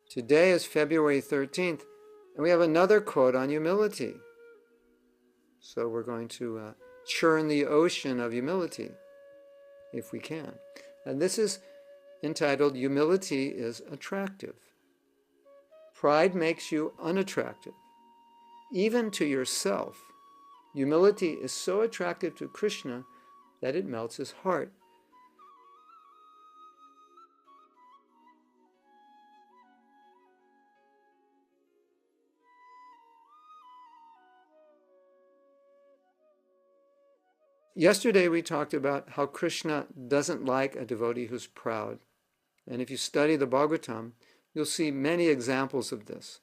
Today is February 13th, and we have another quote on humility. So we're going to churn the ocean of humility, if we can. And this is entitled, Humility is Attractive. Pride makes you unattractive, even to yourself. Humility is so attractive to Krishna that it melts his heart. Yesterday we talked about how Krishna doesn't like a devotee who's proud. And if you study the Bhagavatam, you'll see many examples of this.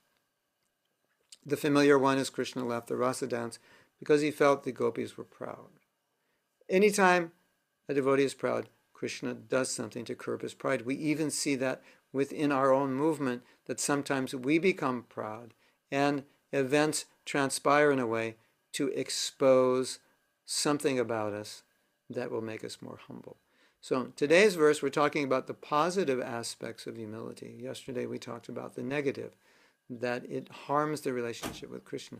The familiar one is Krishna left the rasa dance because he felt the gopis were proud. Anytime a devotee is proud, Krishna does something to curb his pride. We even see that within our own movement, that sometimes we become proud and events transpire in a way to expose something about us that will make us more humble. So in today's verse, we're talking about the positive aspects of humility. Yesterday we talked about the negative, that it harms the relationship with Krishna.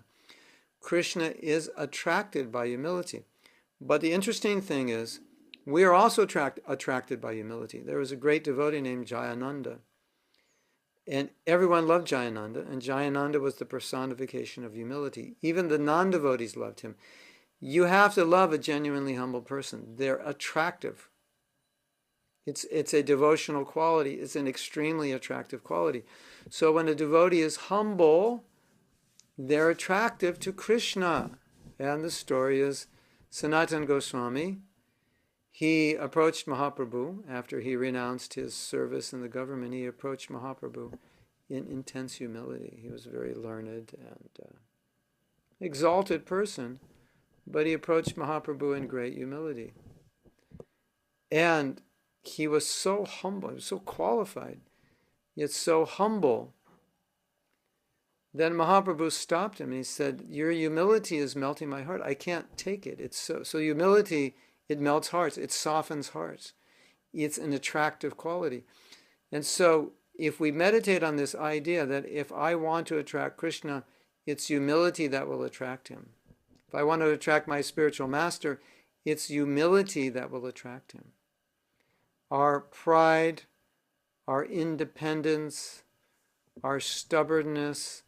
Krishna is attracted by humility. But the interesting thing is, we are also attracted by humility. There was a great devotee named Jayananda, and everyone loved Jayananda, and Jayananda was the personification of humility. Even the non-devotees loved him. You have to love a genuinely humble person. They're attractive. It's a devotional quality. It's an extremely attractive quality. So when a devotee is humble, they're attractive to Krishna. And the story is Sanatana Goswami. He approached Mahaprabhu after he renounced his service in the government. He approached Mahaprabhu in intense humility. He was a very learned and exalted person, but he approached Mahaprabhu in great humility. And he was so humble, he was so qualified, yet so humble. Then Mahaprabhu stopped him and he said, "Your humility is melting my heart. I can't take it. It's so humility, it melts hearts. It softens hearts. It's an attractive quality." And so if we meditate on this idea that if I want to attract Krishna, it's humility that will attract him. If I want to attract my spiritual master, it's humility that will attract him. Our pride, our independence, our stubbornness,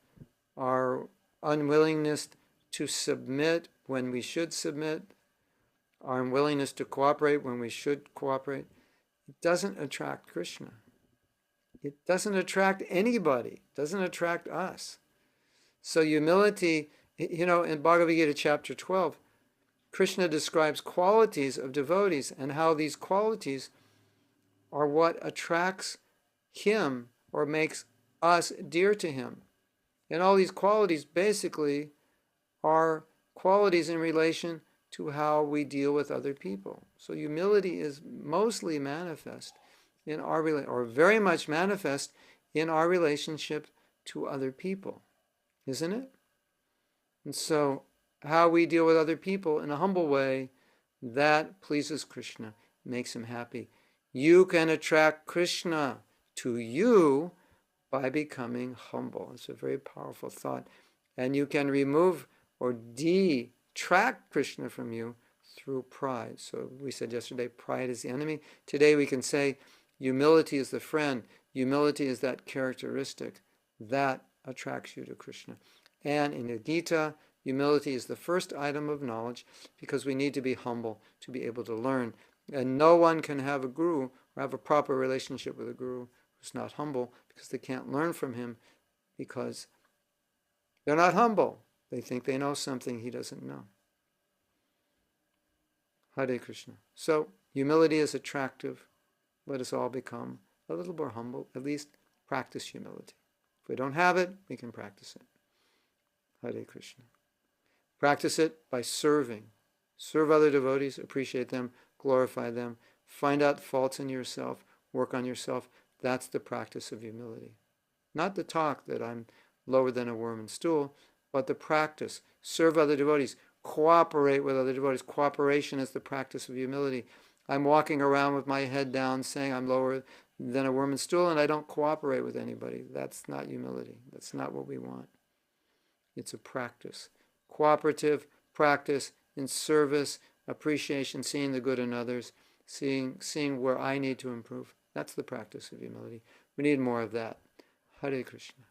our unwillingness to submit when we should submit, our unwillingness to cooperate when we should cooperate, it doesn't attract Krishna. It doesn't attract anybody. It doesn't attract us. So humility, in Bhagavad Gita chapter 12, Krishna describes qualities of devotees and how these qualities are what attracts him or makes us dear to him. And all these qualities basically are qualities in relation to how we deal with other people. So humility is mostly manifest in our or very much manifest in our relationship to other people, isn't it? And so how we deal with other people in a humble way, that pleases Krishna, makes him happy. You can attract Krishna to you by becoming humble. It's a very powerful thought. And you can remove or detract Krishna from you through pride. So we said yesterday, pride is the enemy. Today we can say humility is the friend. Humility is that characteristic that attracts you to Krishna. And in the Gita, humility is the first item of knowledge because we need to be humble to be able to learn. And no one can have a guru or have a proper relationship with a guru who's not humble because they can't learn from him because they're not humble. They think they know something he doesn't know. Hare Krishna. So humility is attractive. Let us all become a little more humble, at least practice humility. If we don't have it, we can practice it. Hare Krishna. Practice it by serving. Serve other devotees, appreciate them, glorify them, find out faults in yourself, work on yourself. That's the practice of humility. Not the talk that I'm lower than a worm and stool, but the practice. Serve other devotees. Cooperate with other devotees. Cooperation is the practice of humility. I'm walking around with my head down saying I'm lower than a worm and stool, and I don't cooperate with anybody. That's not humility. That's not what we want. It's a practice. Cooperative practice in service, appreciation, seeing the good in others, seeing where I need to improve. That's the practice of humility. We need more of that. Hare Krishna.